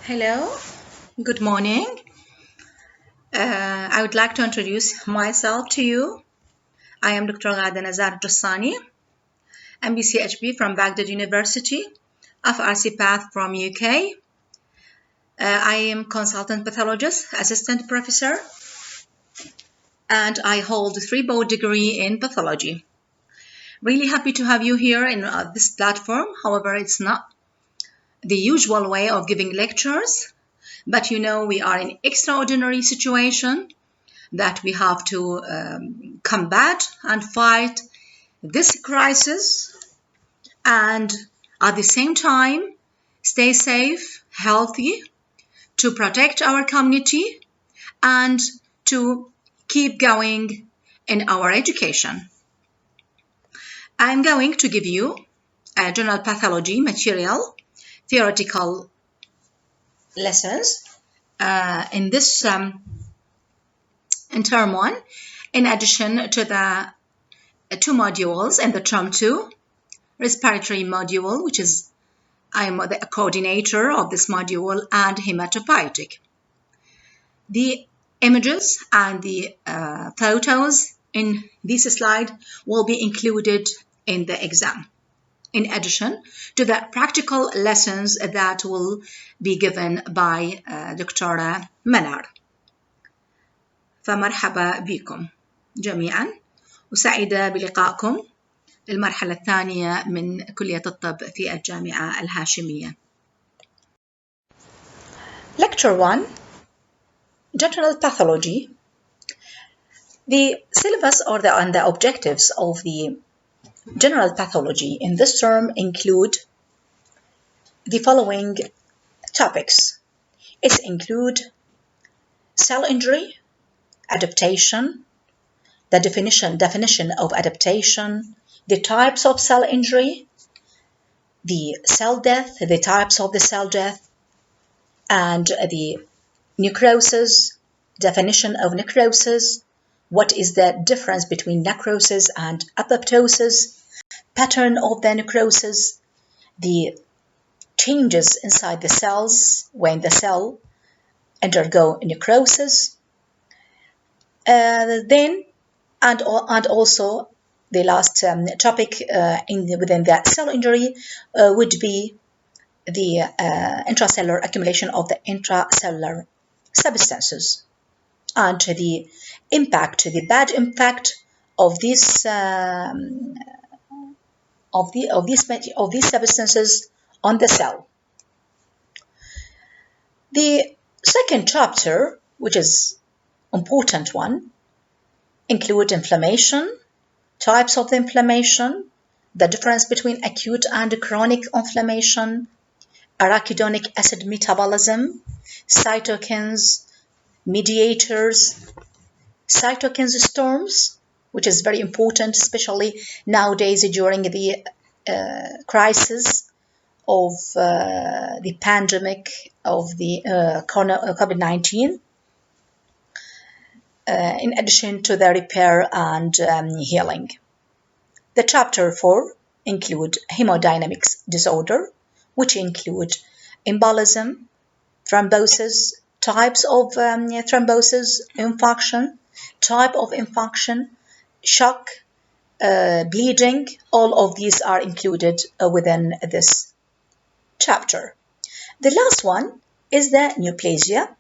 Hello, good morning. I would like to introduce myself to you. I am Dr. Ghada Nazar Jassani, MBCHB from Baghdad University, FRC Path from UK. I am consultant pathologist, assistant professor, and I hold a 3 board degree in pathology. Really happy to have you here in this platform. However, it's not the usual way of giving lectures, but you know we are in extraordinary situation that we have to combat and fight this crisis, and at the same time stay safe, healthy, to protect our community and to keep going in our education. I'm going to give you a general pathology material, theoretical lessons in this in term 1, in addition to the 2 modules in the term 2, respiratory module, which is I am the coordinator of this module, and hematopoietic. The images and the photos in this slide will be included in the exam, in addition to the practical lessons that will be given by Dr. Manar. فمرحبا بكم جميعا وسعيدة بلقائكم المرحلة الثانية من كلية الطب في الجامعة الهاشمية. Lecture 1, General Pathology. The syllabus and the objectives of the general pathology in this term include the following topics. It include cell injury, adaptation, the definition of adaptation, the types of cell injury, the cell death, the types of the cell death, and the necrosis, definition of necrosis, what is the difference between necrosis and apoptosis, pattern of the necrosis, the changes inside the cells when the cell undergo necrosis, and also the last topic within that cell injury would be the intracellular accumulation of the intracellular substances and the impact, the bad impact of these substances on the cell. The second chapter, which is important one, include inflammation, types of the inflammation, the difference between acute and chronic inflammation, arachidonic acid metabolism, cytokines, mediators, cytokine storms, which is very important, especially nowadays during the crisis of the pandemic of the COVID-19, in addition to the repair and healing. The chapter 4 include hemodynamics disorder, which include embolism, thrombosis, types of thrombosis, infarction, type of infarction, shock, bleeding. All of these are included within this chapter. The last one is the neoplasia,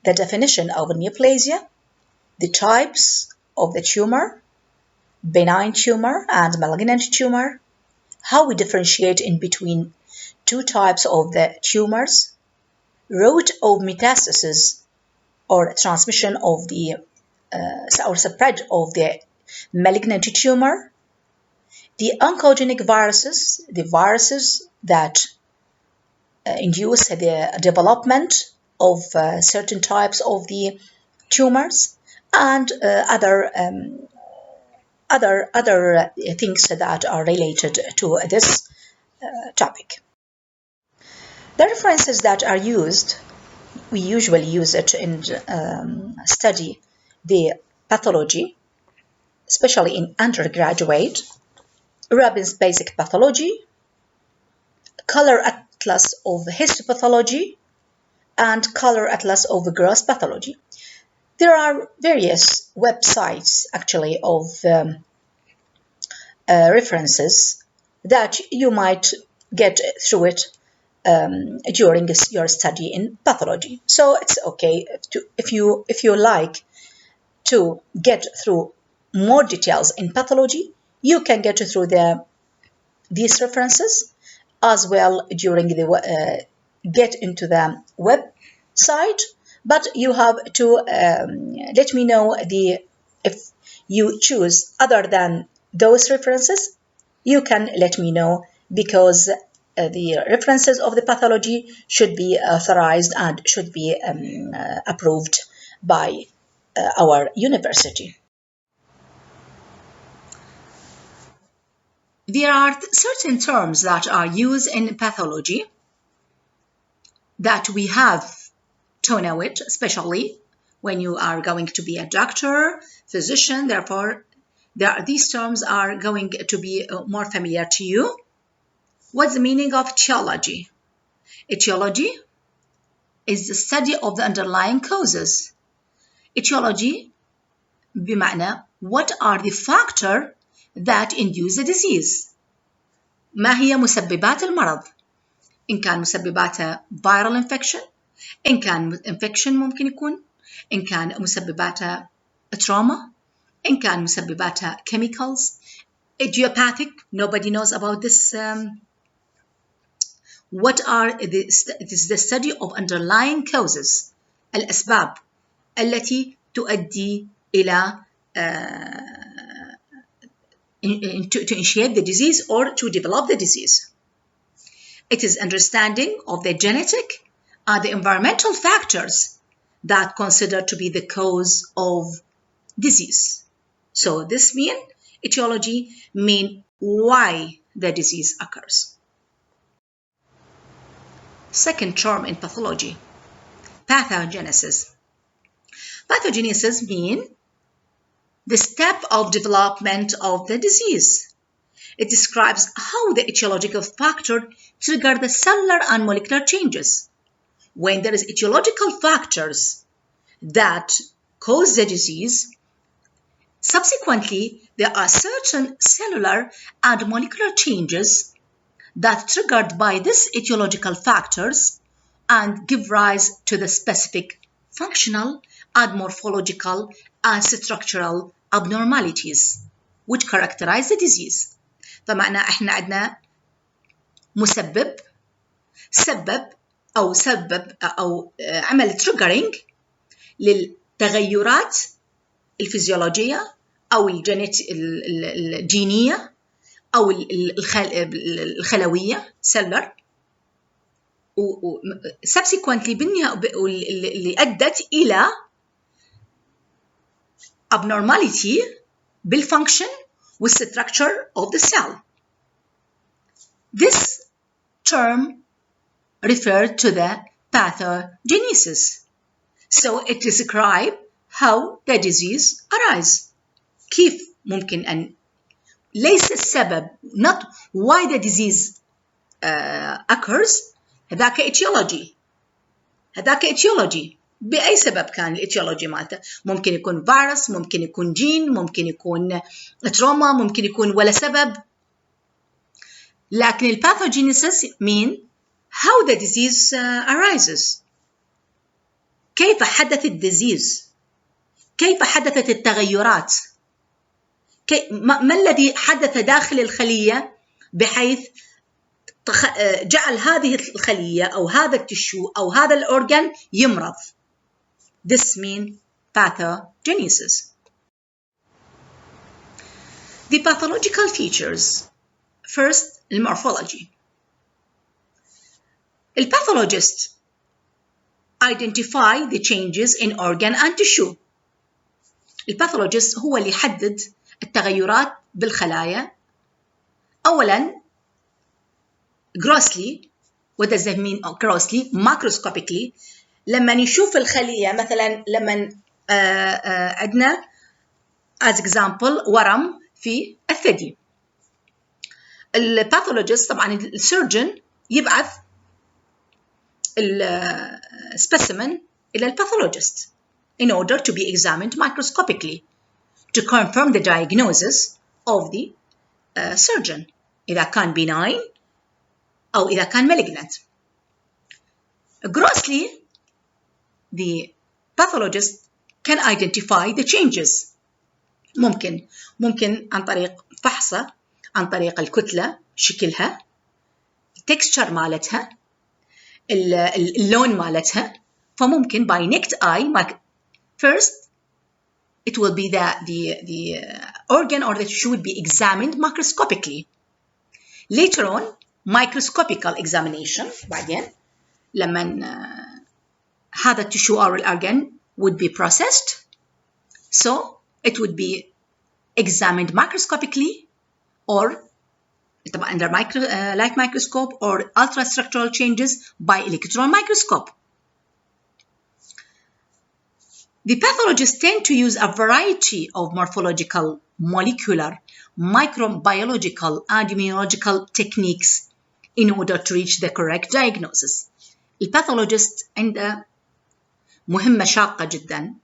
the definition of neoplasia, the types of the tumor, benign tumor and malignant tumor, how we differentiate in between 2 types of the tumors, route of metastasis or transmission of the or spread of the malignant tumor, the oncogenic viruses, the viruses that induce the development of certain types of the tumors, and other things that are related to this topic. The references that are used, we usually use it in study the pathology, especially in undergraduate, Robbins Basic Pathology, Color Atlas of Histopathology, and Color Atlas of Gross Pathology. There are various websites actually of references that you might get through it during your study in pathology. So it's okay if you like to get through more details in pathology, you can get through these references as well during the get into the website. But you have to let me know if you choose other than those references. You can let me know, because the references of the pathology should be authorized and should be approved by our university. There are certain terms that are used in pathology that we have to know it, especially when you are going to be a doctor, physician. Therefore, these terms are going to be more familiar to you. What's the meaning of etiology? Etiology is the study of the underlying causes. Etiology بمعنى what are the factors that induce the disease. ما هي مسببات المرض؟ إن كان مسبباتها viral infection، إن كان infection ممكن يكون، إن كان مسبباتها trauma، إن كان مسبباتها chemicals. Idiopathic, nobody knows about this. What are it is the study of underlying causes، الأسباب التي تؤدي إلى to initiate the disease or to develop the disease. It is understanding of the genetic and the environmental factors that consider to be the cause of disease. So this means etiology mean why the disease occurs. Second term in pathology, pathogenesis. Pathogenesis mean the step of development of the disease. It describes how the etiological factor trigger the cellular and molecular changes. When there is etiological factors that cause the disease, subsequently there are certain cellular and molecular changes that triggered by these etiological factors and give rise to the specific functional and morphological and structural abnormalities which characterize the disease. فمعنى احنا عندنا مسبب سبب أو سبب أو عمل triggering للتغيرات الفيزيولوجية أو الجينية أو الخلوية cellular، subsequently اللي أدت إلى abnormality بالfunction والstructure of the cell. This term referred to the pathogenesis. So it describes how the disease arises. كيف ممكن أن ليس السبب not why the disease occurs، هذاك etiology. بأي سبب كان الاتيولوجي مالته؟ ممكن يكون فيروس، ممكن يكون جين، ممكن يكون تروما، ممكن يكون ولا سبب. لكن الباثوجينيسيس mean how the disease arises. كيف حدث الديزيز؟ كيف حدثت التغيرات؟ ما الذي حدث داخل الخلية بحيث جعل هذه الخلية أو هذا التشو أو هذا الأورجان يمرض. This means pathogenesis. The pathological features. First, morphology. The pathologist identify the changes in organ and tissue. الباثولوجيست هو اللي يحدد التغيرات بالخلايا. أولاً grossly. What does that mean grossly? macroscopically. لما نشوف الخلية مثلاً لما عندنا as example ورم في الثدي. الباثولوجيست طبعاً السيرجن يبعث specimen إلى pathologist in order to be examined microscopically to confirm the diagnosis of the surgeon إذا كان benign أو إذا كان malignant. Grossly, the pathologist can identify the changes. ممكن عن طريق فحصه، عن طريق الكتلة، شكلها، التكستشر مالتها، اللون مالتها. فممكن by naked eye first it will be the organ or the tissue would be examined macroscopically. Later on microscopical examination بعدين لما هذا التشو or الorgan would be processed, so it would be examined macroscopically or under light microscope or ultrastructural changes by electron microscope. The pathologists tend to use a variety of morphological, molecular, microbiological, and immunological techniques in order to reach the correct diagnosis. الباثولوجيست عنده مهمة شاقة جدا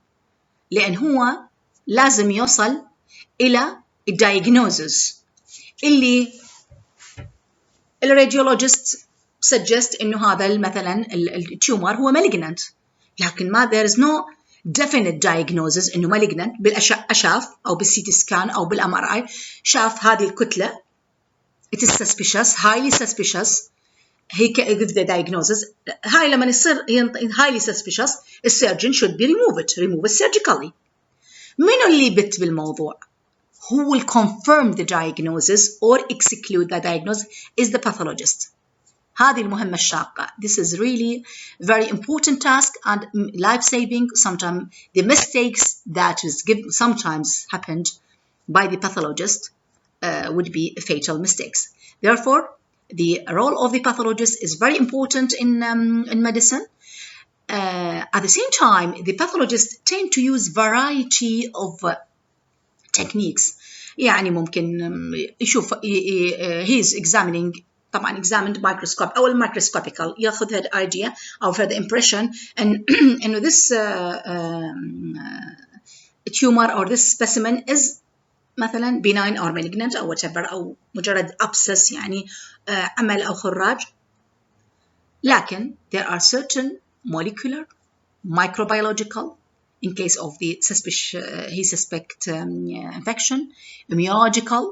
لأن هو لازم يوصل إلى الدايجنوزس اللي الراديولوجيست suggest إنه هذا مثلا التيومر هو malignant، لكن ما there is no definite diagnosis إنه malignant. بالأشعاف أو بالسيتي سكان أو بالMRI شاف هذه الكتلة it is suspicious, highly suspicious. He can give the diagnosis. هاي لما يصير highly suspicious السيرجن should be remove it surgically. من اللي بت بالموضوع؟ Who will confirm the diagnosis or exclude the diagnosis is the pathologist. هذه المهمة الشاقة. This is really very important task and life-saving. Sometimes the mistakes that is sometimes happened by the pathologist would be fatal mistakes. Therefore, the role of the pathologist is very important in medicine. At the same time, the pathologists tend to use variety of techniques. يعني ممكن يشوف he's examining طبعا examined microscope أو microscopical ياخذ هذا idea أو further impression and إنه this tumor or this specimen is مثلا benign or malignant أو whatever أو مجرد abscess يعني عمل أو خراج. لكن there are certain molecular, microbiological in case of the he suspect infection, immunological,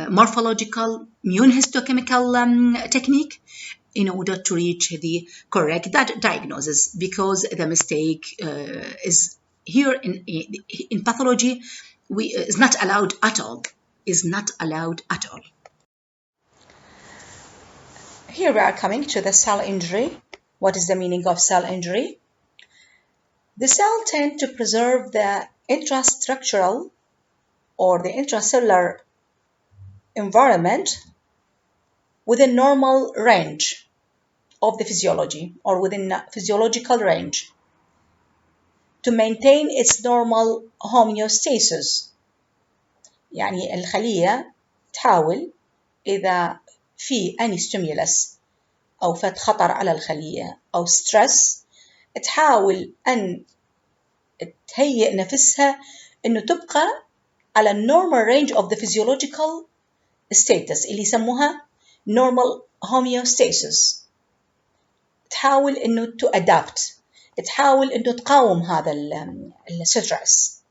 morphological, immunohistochemical technique in order to reach the correct diagnosis, because the mistake is here in pathology is not allowed at all. Here we are coming to the cell injury. What is the meaning of cell injury? The cell tend to preserve the intrastructural or the intracellular environment within normal range of the physiology or within physiological range to maintain its normal homeostasis. يعني الخلية تحاول إذا في any stimulus أو فت خطر على الخلية أو stress تحاول أن تهيئ نفسها إنه تبقى على normal range of the physiological status اللي يسموها normal homeostasis. تحاول إنه to adapt، تحاول إنه تقاوم هذا stress.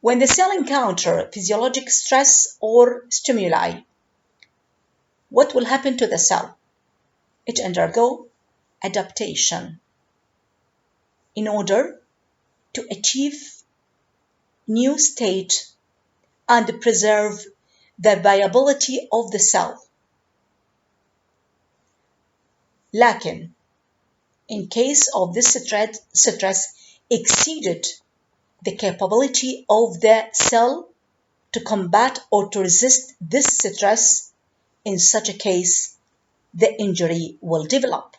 When the cell encounter physiologic stress or stimuli, what will happen to the cell? It undergo adaptation in order to achieve new state and preserve the viability of the cell. لكن in case of this stress exceeded the capability of the cell to combat or to resist this stress, in such a case, the injury will develop.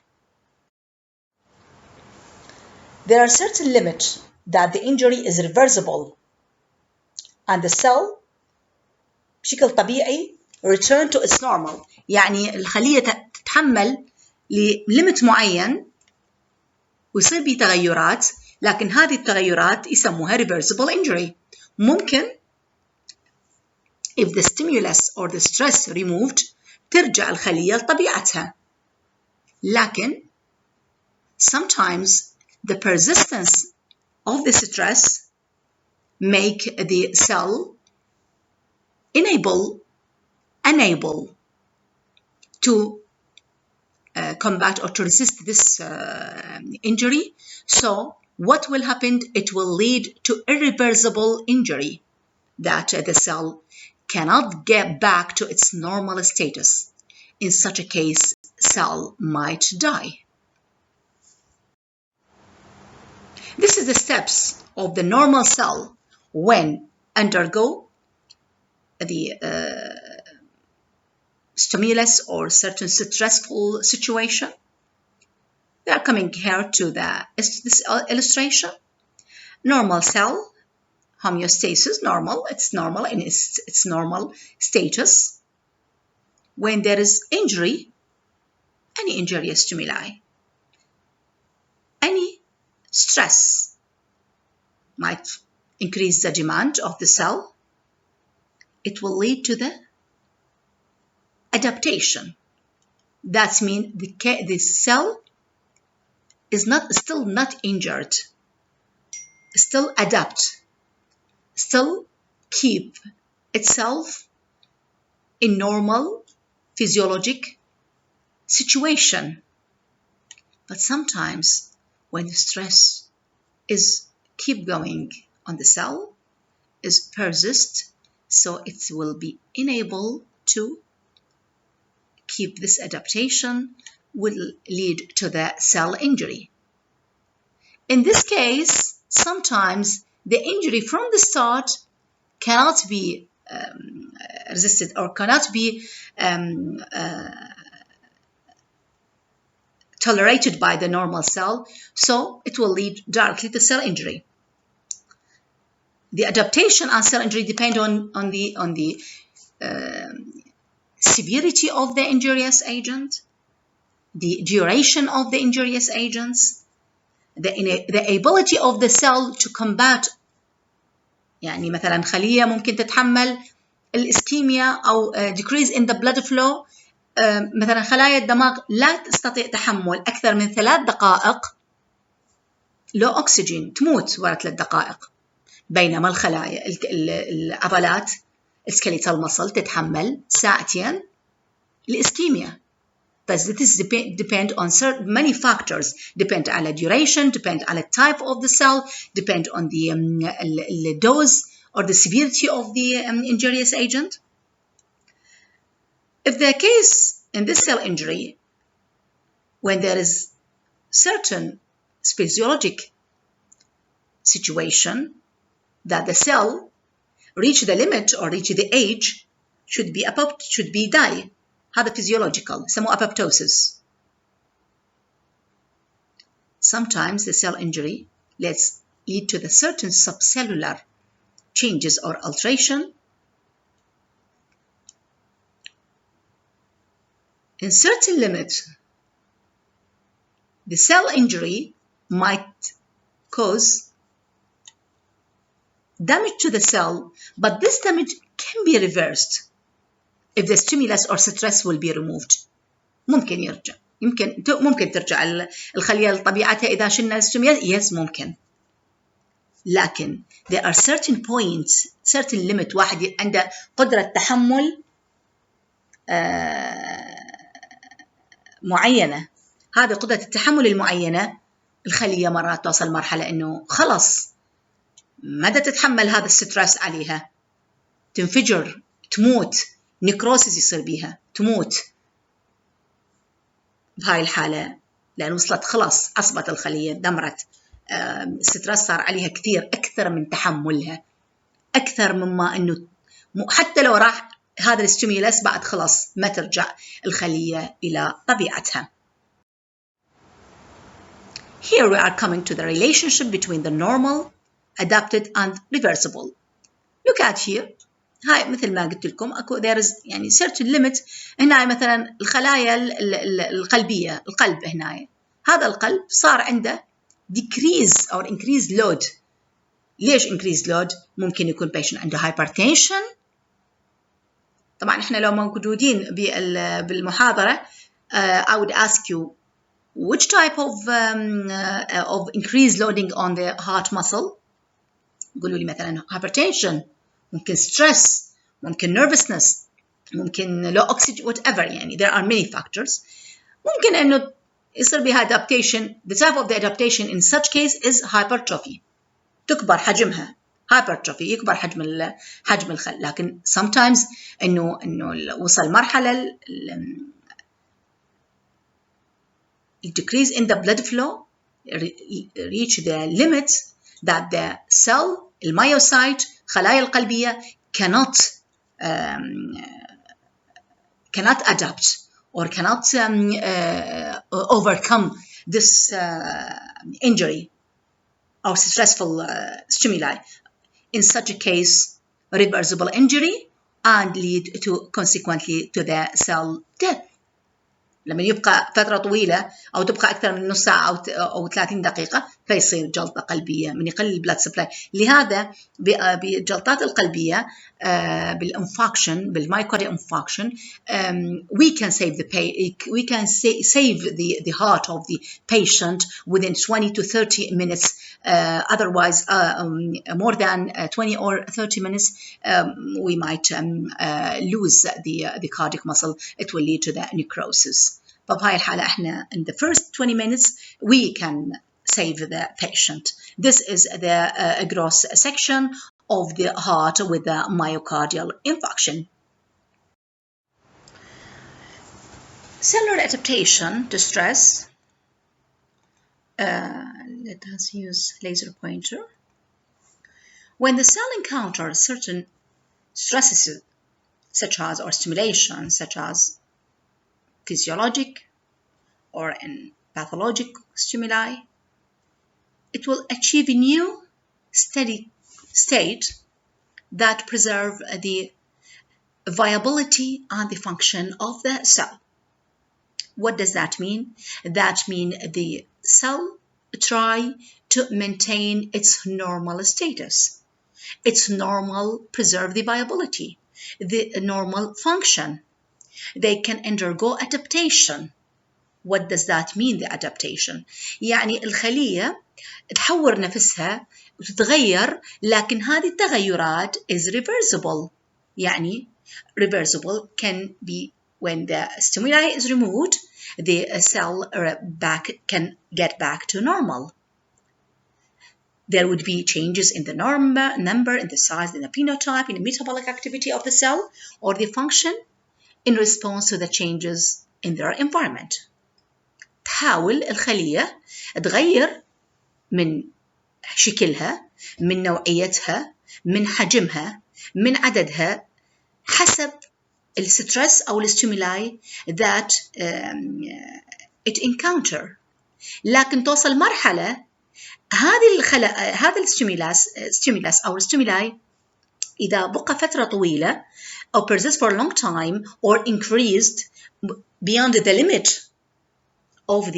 There are certain limits that the injury is reversible and the cell بشكل طبيعي return to its normal. يعني الخلية تتحمل لليمت معين ويصير بيه تغيرات، لكن هذه التغيرات يسموها reversible injury. ممكن if the stimulus or the stress removed ترجع الخلية لطبيعتها، لكن sometimes the persistence of the stress make the cell unable to combat or to resist this injury. So what will happen? It will lead to irreversible injury, that the cell cannot get back to its normal status. In such a case, cell might die. This is the steps of the normal cell when undergo the stimulus or certain stressful situation. We are coming here to this illustration. Normal cell, homeostasis, normal, it's normal in its normal status. When there is injury, any injurious stimuli, any stress might increase the demand of the cell. It will lead to the adaptation. That means the cell is still not injured, still adapt, still keep itself in normal physiologic situation. But sometimes when the stress is keep going on the cell, is persist, so it will be unable to keep this adaptation, will lead to the cell injury. In this case, sometimes the injury from the start cannot be resisted or cannot be tolerated by the normal cell, so it will lead directly to cell injury. The adaptation and cell injury depend on the severity of the injurious agent, the duration of the injurious agents, the ability of the cell to combat. يعني مثلا خلية ممكن تتحمل الإسكيميا أو decrease in the blood flow. مثلا خلايا الدماغ لا تستطيع تحمل أكثر من 3 دقائق لو أكسجين، تموت ورا 3 دقائق. بينما الخلايا العضلات skeletal muscle تتحمل 2 ساعات الإسكيميا. But this depend on many factors. Depend على duration, depend على type of the cell, depend on the dose or the severity of the injurious agent. If the case in this cell injury, when there is certain physiologic situation that the cell reach the limit or reach the age, should be die. هذا physiological, يسموه apoptosis. Sometimes the cell injury lead to the certain subcellular changes or alteration. In certain limit, the cell injury might cause damage to the cell, but this damage can be reversed if the stimulus or stress will be removed. ممكن يرجع، ممكن ترجع الخلية لطبيعتها إذا شلنا الستيمولس. yes ممكن. لكن there are certain points, certain limit. واحد عنده قدرة تحمل معينة. هذه قدرة التحمل المعينة الخلية مرات توصل مرحلة إنه خلص مدى تتحمل هذا السترس عليها، تنفجر، تموت، نيكروسيس يصير بيها، تموت. بهاي الحالة لأن وصلت خلاص عصبت الخلية، دمرت، السترس صار عليها كثير أكثر من تحملها، أكثر مما إنه حتى لو راح هذا الستيمولس بعد خلاص ما ترجع الخلية إلى طبيعتها. Here we are coming to the relationship between the normal, adapted and reversible. Look at here. هاي مثل ما قلت لكم اكو there is يعني certain limit. هنا مثلا الخلايا القلبيه، القلب هنا، هذا القلب صار عنده decrease or increase load. ليش increase load؟ ممكن يكون patient عنده hypertension. طبعا احنا لو موجودين بالمحاضره I would ask you which type of increased loading on the heart muscle. قولوا لي مثلا hypertension، ممكن stress، ممكن nervousness، ممكن low oxygen whatever. يعني there are many factors. ممكن انه يصير بها adaptation. The type of the adaptation in such case is hypertrophy. تكبر حجمها hypertrophy، يكبر حجم الخل. لكن sometimes انه وصل مرحله decrease in the blood flow reach the limit that the cell المyocyte خلايا القلبيه cannot adapt or cannot overcome this injury or stressful stimuli. In such a case, reversible injury and lead to consequently to the cell death. لما يبقى فترة طويلة أو تبقى أكثر من نص ساعة أو 30 دقيقة فيصير جلطة قلبية من يقل البلاد سبلاي. لهذا بالجلطات القلبية بالانفاكشن بالمايوكارديوم انفاكشن we can save the heart of the patient within 20 to 30 minutes. Otherwise more than 20 or 30 minutes we might lose the cardiac muscle. It will lead to the necrosis. فبهاي الحالة احنا in the first 20 minutes we can save the patient. This is the gross section of the heart with the myocardial infarction. Cellular adaptation to stress. Let us use laser pointer. When the cell encounters certain stresses such as or stimulation such as physiologic or in pathologic stimuli, it will achieve a new steady state that preserve the viability and the function of the cell. What does that mean? That means the cell try to maintain its normal status, its normal preserve the viability, the normal function. They can undergo adaptation. What does that mean, the adaptation? يعني الخلية تحور نفسها وتتغير، لكن هذه التغيرات is reversible. يعني reversible can be when the stimuli is removed, the cell can get back to normal. There would be changes in the number, in the size, in the phenotype, in the metabolic activity of the cell or the function in response to the changes in their environment. تحاول الخلية تغير من شكلها، من نوعيتها، من حجمها، من عددها حسب السترس أو الستيمولاي that it encounter. لكن توصل مرحلة هذا الستيمولاس أو الستيمولاي إذا بقى فترة طويلة أو persist for a long time or increased beyond the limit of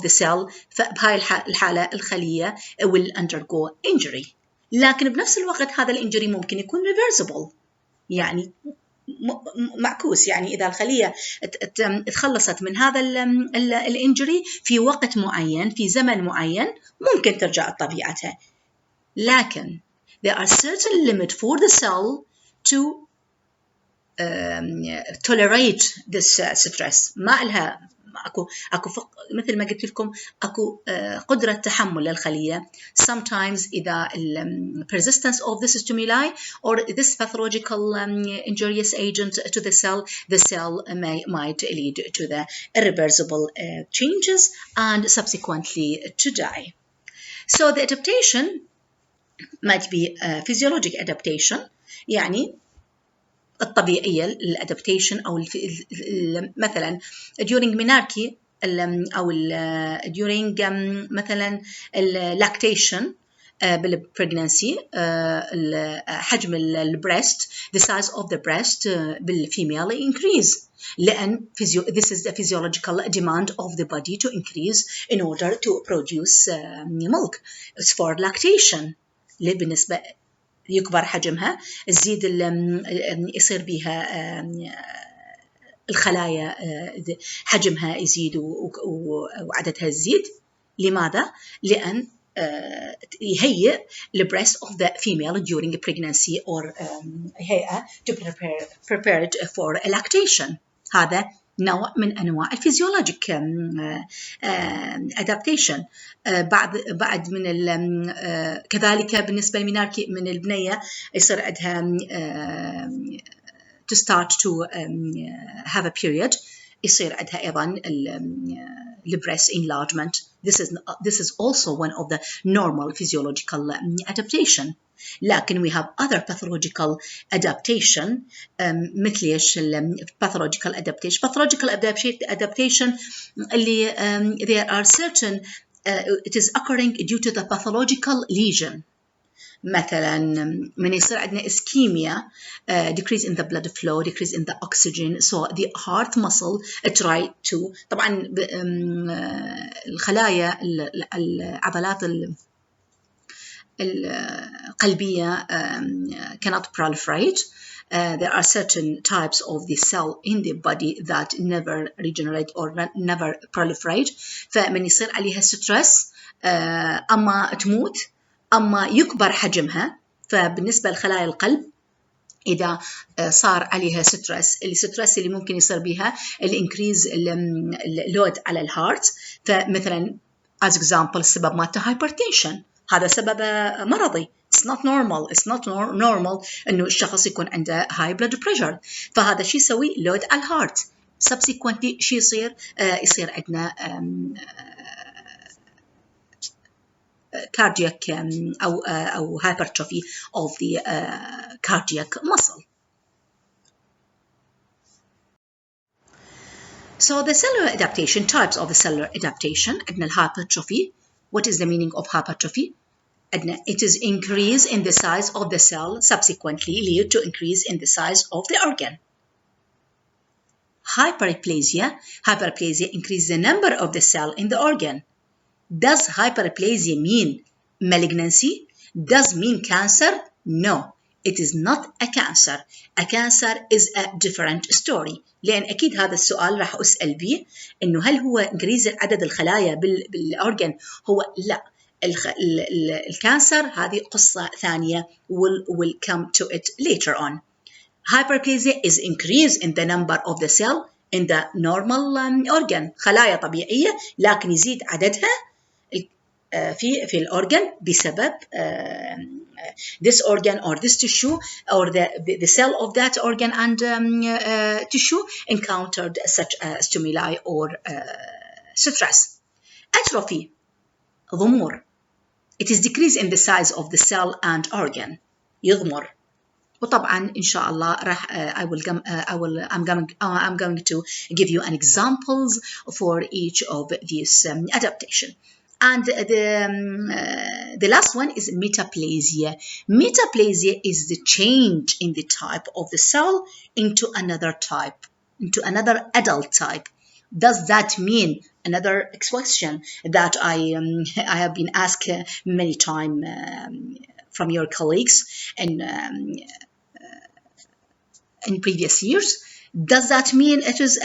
the cell، فبهاي الحالة الخلية will undergo injury. لكن بنفس الوقت هذا الانجري ممكن يكون reversible، يعني معكوس. يعني إذا الخلية تخلصت من هذا الانجري في وقت معين في زمن معين ممكن ترجع لطبيعتها. لكن there are certain limit for the cell to tolerate this stress. ما لها أكو مثل ما قلت لكم أكو قدرة تحمل للخلية. Sometimes إذا persistence of this stimuli or this pathological injurious agent to the cell might lead to the irreversible changes and subsequently to die. So the adaptation might be physiologic adaptation، يعني الطبيعية الادابتيشن أو مثلا during menarche أو during مثلا lactation بالpregnancy حجم البريست the size of the breast بالfemale increase لأن this is the physiological demand of the body to increase in order to produce milk. It's for lactation. بالنسبة يكبر حجمها تزيد يصير بها الخلايا حجمها يزيد وعددها يزيد. لماذا؟ لأن يهيئ the breast of the female during pregnancy or هيئة to prepare it for lactation. هذا نوع من أنواع physiologic adaptation. بعد من كذلك بالنسبة للمناركي من البنية يصير عندها to start to have a period يصير عندها أيضا breast enlargement. This is also one of the normal physiological adaptation. لكن we have other pathological adaptation مثل إيش pathological adaptation. Pathological adaptation اللي there are certain it is occurring due to the pathological lesion. مثلا من يصير عندنا ischemia, decrease in the blood flow, decrease in the oxygen, so the heart muscle try to طبعا الخلايا العضلات القلبية cannot proliferate. There are certain types of the cell in the body that never regenerate or never proliferate. فمن يصير عليها stress أما تموت أما يكبر حجمها. فبالنسبة لخلايا القلب إذا صار عليها السترس اللي ممكن يصير بها الانكريز اللود على الهارت. فمثلا as example السبب مالته hypertension. هذا سبب مرضي. It's not not normal إنه الشخص يكون عنده high blood pressure. فهذا شيء يسوي load على الهارت. subsequently شيء يصير عندنا cardiac أو hypertrophy of the cardiac muscle. So the cellular adaptation, types of the cellular adaptation. عندنا hypertrophy. What is the meaning of hypertrophy? It is increase in the size of the cell, subsequently lead to increase in the size of the organ. Hyperplasia increase the number of the cell in the organ. Does hyperplasia mean malignancy? Does mean cancer? No, it is not a cancer. A cancer is a different story. لأن أكيد هذا السؤال راح أسأل به إنه هل هو increase عدد الخلايا بالأورجن؟ هو لا. الكانسر هذه قصة ثانية. We'll come to it later on. Hyperplasia is increase in the number of the cell in the normal organ. خلايا طبيعية لكن يزيد عددها في الأورجن بسبب this organ or this tissue or the cell of that organ and tissue encountered such stimuli or stress. Atrophy, ضمور. It is decrease in the size of the cell and organ. يضمر. وطبعا إن شاء الله راح I'm going to give you an examples for each of these adaptation. And the last one is metaplasia. Metaplasia is the change in the type of the cell into another type, into another adult type. Does that mean, another question that I have been asked many times from your colleagues and in previous years, does that mean it is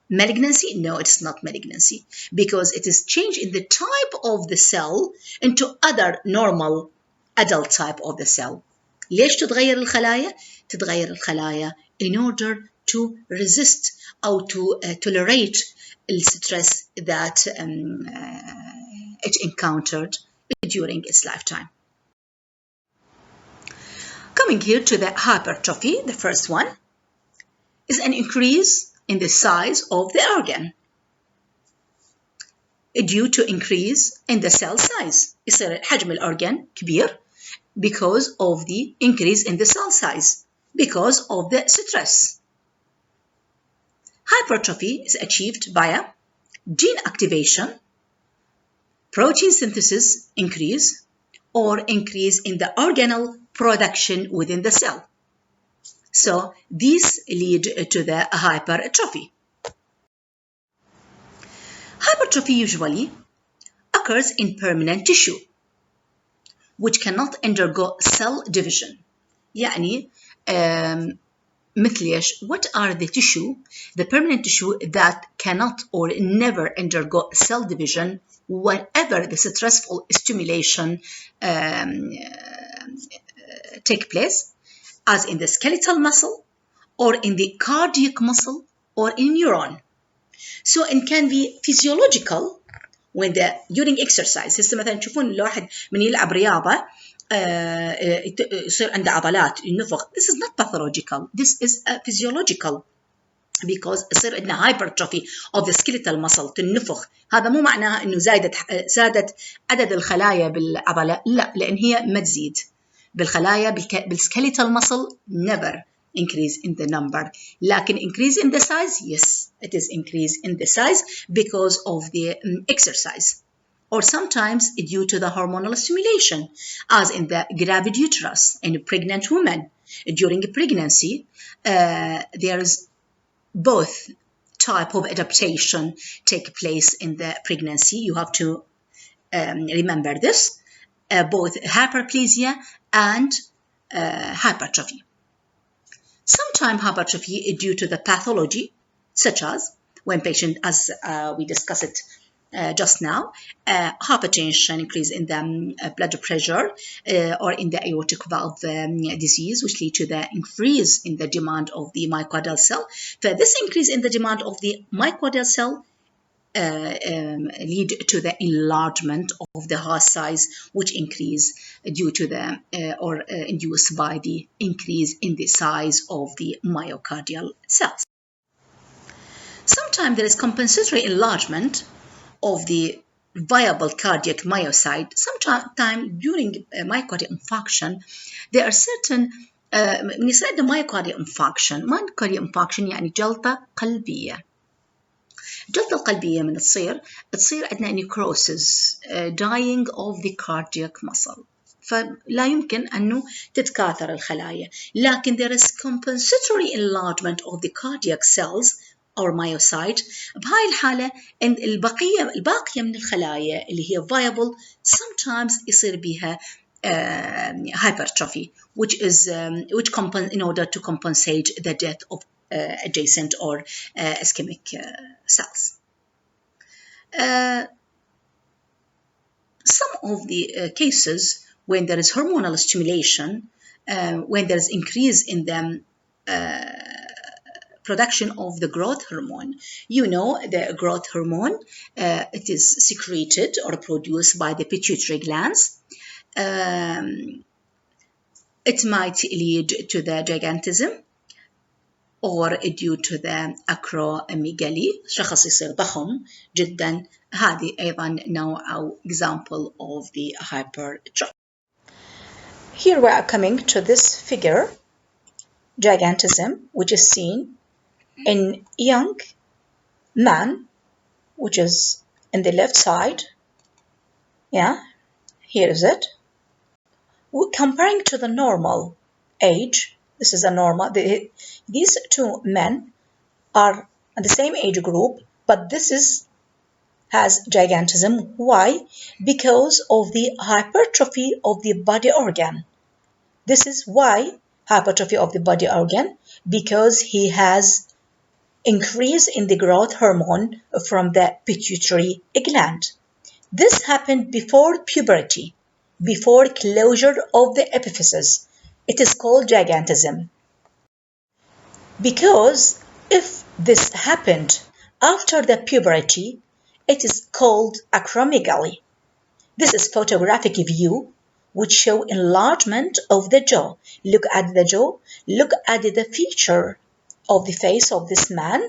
malignancy? No, it's not malignancy because it is change in the type of the cell into other normal adult type of the cell. ليش تتغير الخلايا؟ تتغير الخلايا in order to resist or to tolerate the stress that it encountered during its lifetime. Coming here to the hypertrophy, the first one is an increase in the size of the organ due to increase in the cell size. يصير حجم الأورجان كبير because of the increase in the cell size, because of the stress. Hypertrophy is achieved via gene activation, protein synthesis increase, or increase in the organelle production within the cell. So these lead to the hypertrophy. Hypertrophy usually occurs in permanent tissue which cannot undergo cell division. يعني مثل ايش؟ What are the permanent tissue that cannot or never undergo cell division whenever the stressful stimulation take place, as in the skeletal muscle or in the cardiac muscle or in neuron. So it can be physiological when during exercise. هسه مثلا تشوفون الواحد من يلعب رياضة يصير عنده عضلات النفخ. This is not pathological. This is physiological because يصير عندنا hypertrophy of the skeletal muscle تنفخ. هذا مو معناه إنه زادت عدد الخلايا بالعضلة، لا، لأن هي ما تزيد بالخلايا بالskeletal muscle never increase in the number. لكن increase in the size, yes, it is increase in the size because of the exercise, or sometimes due to the hormonal stimulation, as in the gravid uterus in a pregnant woman. During pregnancy, there is both type of adaptation take place in the pregnancy. You have to remember this, both hyperplasia and hypertrophy. Sometimes hypertrophy is due to the pathology, such as when patient, as we discussed it just now, hypertension, increase in the blood pressure, or in the aortic valve disease, which lead to the increase in the demand of the myocardial cell. So this increase in the demand of the myocardial cell lead to the enlargement of the heart size, which increase due to the or induced by the increase in the size of the myocardial cells. Sometimes there is compensatory enlargement of the viable cardiac myocyte. Sometimes during myocardial infarction, there are certain من يصير عندنا myocardial infarction يعني جلطة قلبية. الجلطة القلبية من تصير عندنا necrosis, dying of the cardiac muscle. فلا يمكن أنه تتكاثر الخلايا. لكن there is compensatory enlargement of the cardiac cells or myocyte. بهاي الحالة الباقية من الخلايا اللي هي viable sometimes يصير بها hypertrophy, which in order to compensate the death of adjacent or ischemic cells. Some of the cases when there is hormonal stimulation, when there is increase in the production of the growth hormone. You know, the growth hormone, it is secreted or produced by the pituitary glands. It might lead to the gigantism or due to the acromegaly. شخص يصير ضخم جدا. هذه أيضا نوع أو example of the hypertrophy. Here we are coming to this figure, gigantism, which is seen in young man, which is in the left side. Yeah, here is it. We're comparing to the normal age. This is a normal. These two men are in the same age group, but this has gigantism. Why? Because of the hypertrophy of the body organ. This is why hypertrophy of the body organ, because he has increase in the growth hormone from the pituitary gland. This happened before puberty, before closure of the epiphysis. It is called gigantism. Because if this happened after the puberty, it is called acromegaly. This is photographic view which show enlargement of the jaw. Look at the jaw. Look at the feature of the face of this man.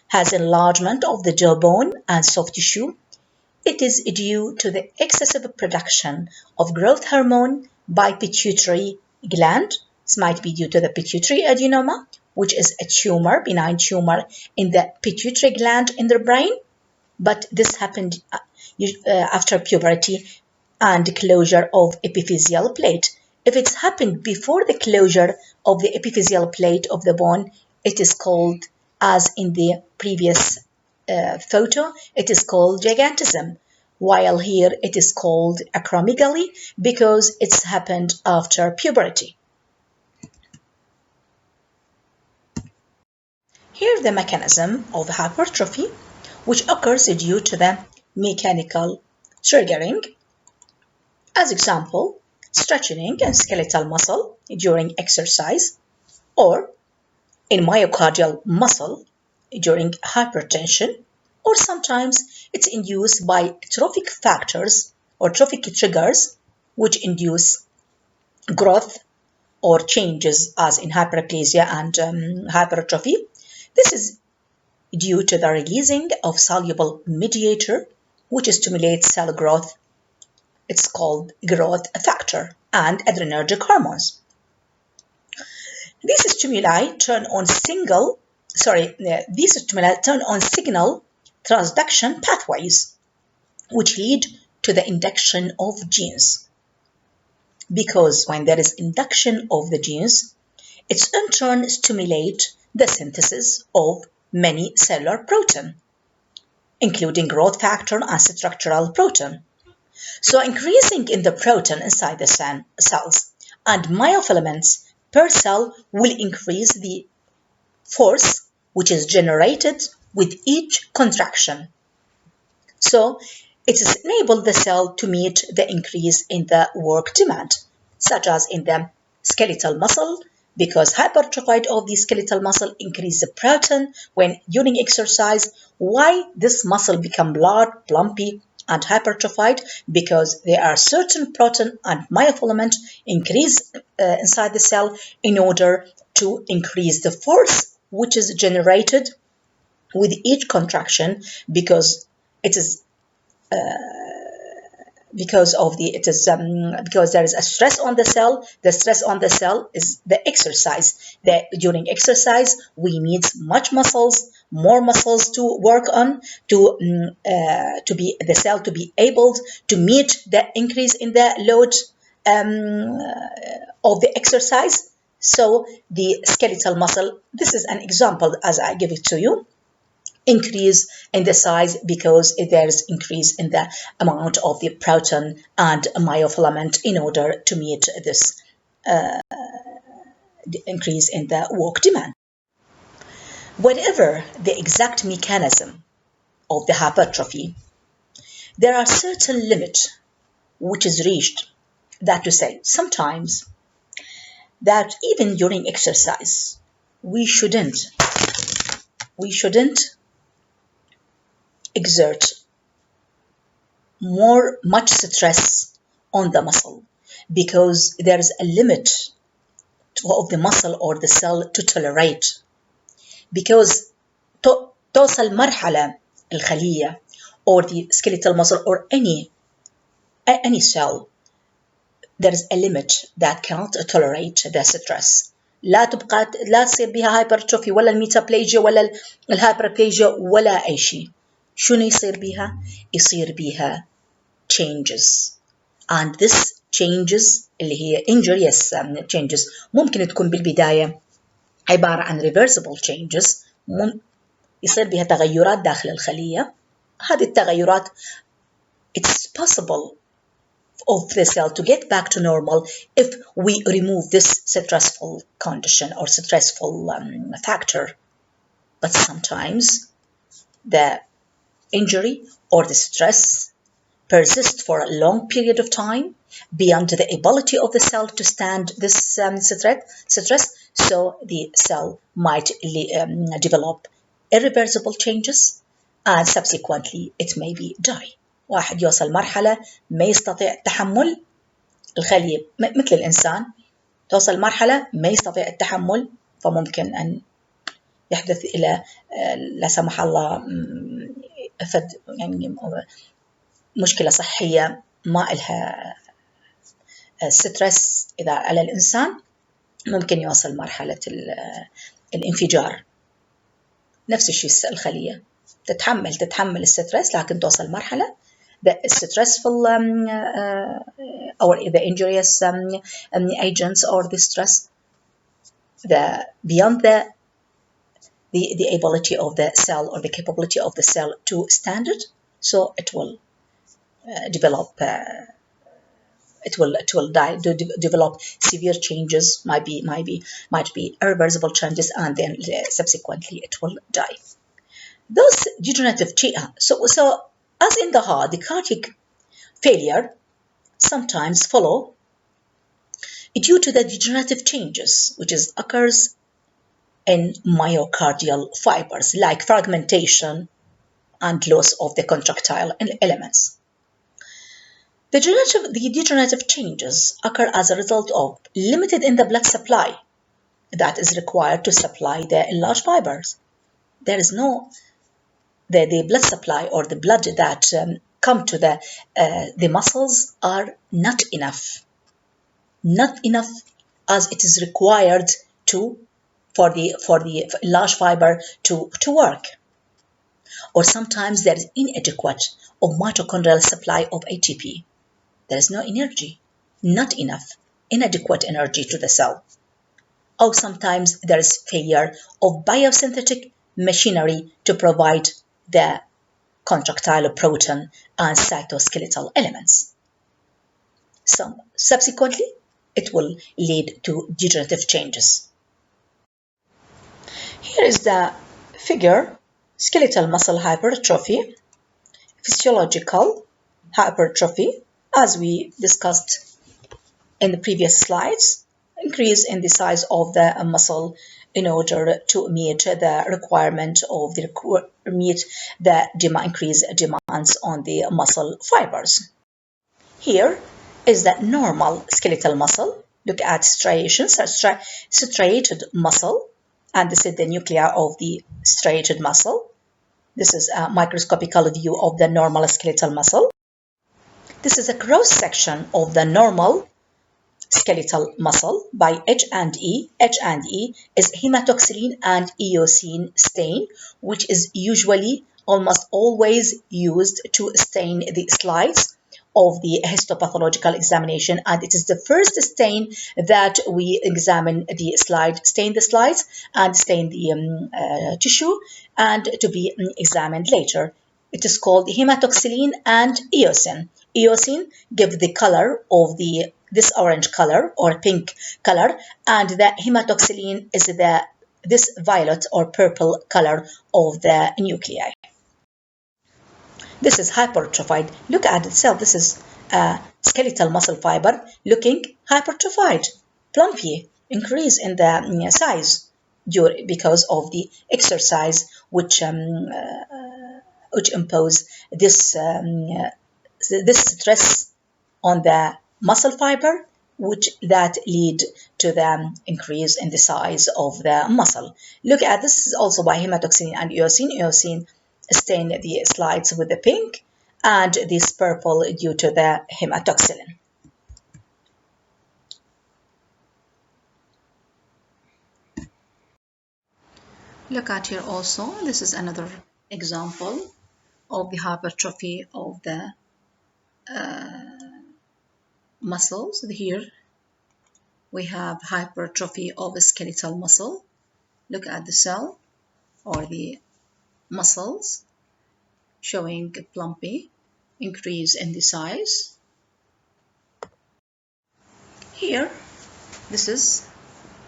Has enlargement of the jawbone and soft tissue. It is due to the excessive production of growth hormone by pituitary gland. This might be due to the pituitary adenoma, which is a tumor, benign tumor in the pituitary gland in the brain. But this happened after puberty. and closure of epiphyseal plate. If it's happened before the closure of the epiphyseal plate of the bone, it is called, as in the previous photo, it is called gigantism, while here it is called acromegaly because it's happened after puberty. Here's the mechanism of hypertrophy, which occurs due to the mechanical triggering. As example, stretching and skeletal muscle during exercise, or in myocardial muscle during hypertension, or sometimes it's induced by trophic factors or trophic triggers which induce growth or changes as in hyperplasia and hypertrophy. This is due to the releasing of soluble mediator which stimulates cell growth. It's called growth factor and adrenergic hormones. These stimuli turn on signal transduction pathways which lead to the induction of genes. Because when there is induction of the genes, it in turn stimulates the synthesis of many cellular protein, including growth factor and structural protein. So increasing in the protein inside the cells and myofilaments per cell will increase the force which is generated with each contraction. So it has enabled the cell to meet the increase in the work demand, such as in the skeletal muscle, because hypertrophy of the skeletal muscle increase the protein when during exercise. Why this muscle become large, plumpy, and hypertrophied? Because there are certain protein and myofilament increase inside the cell in order to increase the force which is generated with each contraction, because it is because there is a stress on the cell. The stress on the cell is the exercise. During exercise we need more muscles to work on to be the cell to be able to meet the increase in the load of the exercise. So the skeletal muscle, this is an example as I give it to you, increase in the size because there's increase in the amount of the protein and myofilament in order to meet this the increase in the work demand. Whatever the exact mechanism of the hypertrophy, there are certain limits which is reached. That to say, sometimes that even during exercise we shouldn't exert much stress on the muscle, because there is a limit of the muscle or the cell to tolerate. Because توصل مرحلة الخلية or the skeletal muscle or any cell, there is a limit that cannot tolerate the stress. لا تصير بها hypertrophy ولا الميتابليجيا ولا الهايبربليجيا ولا أي شيء. شنو يصير بيها؟ يصير بيها changes, and this changes اللي هي injury changes ممكن تكون بالبداية عبارة عن reversible changes، يصير بها تغيرات داخل الخلية. هذه التغيرات it's possible of the cell to get back to normal if we remove this stressful condition or stressful factor. But sometimes the injury or the stress persists for a long period of time beyond the ability of the cell to stand this stress, so the cell might develop irreversible changes and subsequently it may be die. واحد يوصل مرحلة ما يستطيع التحمل، الخلية مثل الإنسان توصل مرحلة ما يستطيع التحمل، فممكن أن يحدث إلى لا سمح الله يعني مشكلة صحية ما إلها ستريس إذا على الإنسان، ممكن يوصل مرحلة الانفجار. نفس الشيء الخلية تتحمل الستريس لكن توصل مرحلة the stressful or the injurious agents or the stress, beyond the ability of the cell or the capability of the cell to stand it, so it will develop. It will die, develop severe changes, might be irreversible changes, and then subsequently it will die. Those degenerative so as in the heart, the cardiac failure sometimes follow due to the degenerative changes which occurs in myocardial fibers, like fragmentation and loss of the contractile elements. The degenerative changes occur as a result of limited in the blood supply that is required to supply the enlarged fibers. There is no the blood supply or the blood that come to the muscles are not enough as it is required for the large fiber to work. Or sometimes there is inadequate of mitochondrial supply of ATP. There is no energy, not enough, inadequate energy to the cell. Or sometimes there is failure of biosynthetic machinery to provide the contractile protein and cytoskeletal elements. Subsequently, it will lead to degenerative changes. Here is the figure: skeletal muscle hypertrophy, physiological hypertrophy, as we discussed in the previous slides, increase in the size of the muscle in order to meet the requirement of increased demands on the muscle fibers. Here is the normal skeletal muscle. Look at striations, striated muscle, and this is the nuclei of the striated muscle. This is a microscopical view of the normal skeletal muscle. This is a cross section of the normal skeletal muscle by H&E. H&E is hematoxylin and eosin stain, which is usually almost always used to stain the slides of the histopathological examination, and it is the first stain that we examine stain the slides and stain the tissue, and to be examined later. It is called hematoxylin and eosin. Eosin gives the color of this orange color or pink color, and the hematoxylin is this violet or purple color of the nuclei. This is hypertrophied. Look at itself. This is a skeletal muscle fiber looking hypertrophied, plumpy, increase in the size because of the exercise which impose this stress on the muscle fiber, that lead to the increase in the size of the muscle. Look at this is also by hematoxylin and eosin. Eosin stain the slides with the pink, and this purple due to the hematoxylin. Look at here also. This is another example of the hypertrophy of the muscles. Here we have hypertrophy of the skeletal muscle. Look at the cell or the muscles showing a plumpy increase in the size. Here, this is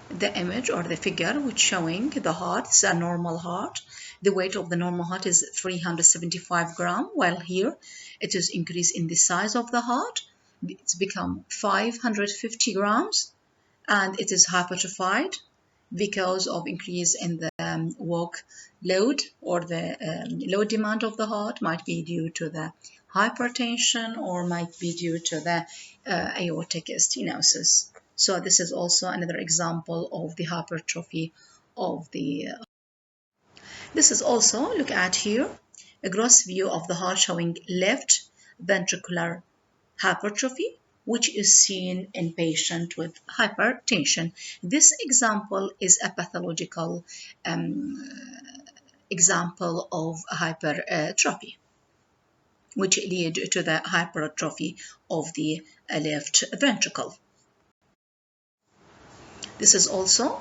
the image or the figure which showing the heart. It's a normal heart. The weight of the normal heart is 375 grams, while here it is increased in the size of the heart. It's become 550 grams, and it is hypertrophied because of increase in the work load or the load demand of the heart. Might be due to the hypertension or might be due to the aortic stenosis. So this is also another example of the hypertrophy of the. This is also, look at here, a gross view of the heart showing left ventricular hypertrophy, which is seen in patients with hypertension. This example is a pathological example of hypertrophy. which lead to the hypertrophy of the left ventricle. This is also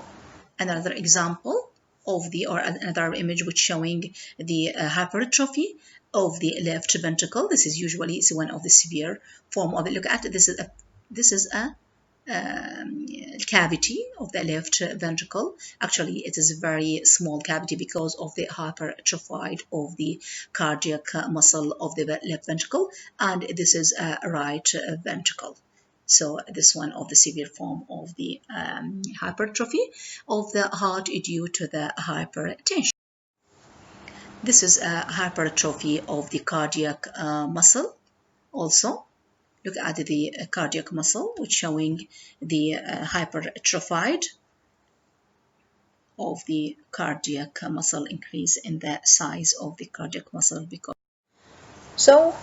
another example of another image which showing the hypertrophy of the left ventricle. This is usually one of the severe form of it. Look at it. This is a cavity of the left ventricle. Actually, it is a very small cavity because of the hypertrophied of the cardiac muscle of the left ventricle, and this is a right ventricle. So this one of the severe form of the hypertrophy of the heart due to the hypertension. This is a hypertrophy of the cardiac muscle also. Look at the cardiac muscle, which showing the hypertrophied of the cardiac muscle, increase in the size of the cardiac muscle. So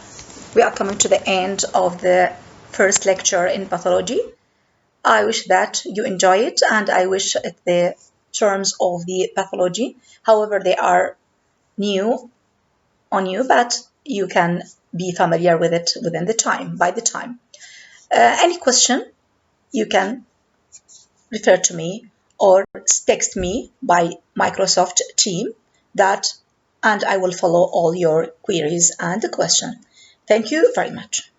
we are coming to the end of the first lecture in pathology. I wish that you enjoy it, and I wish the terms of the pathology, however they are new on you, but you can be familiar with it by the time. Any question, you can refer to me or text me by Microsoft Team and I will follow all your queries and questions. Thank you very much.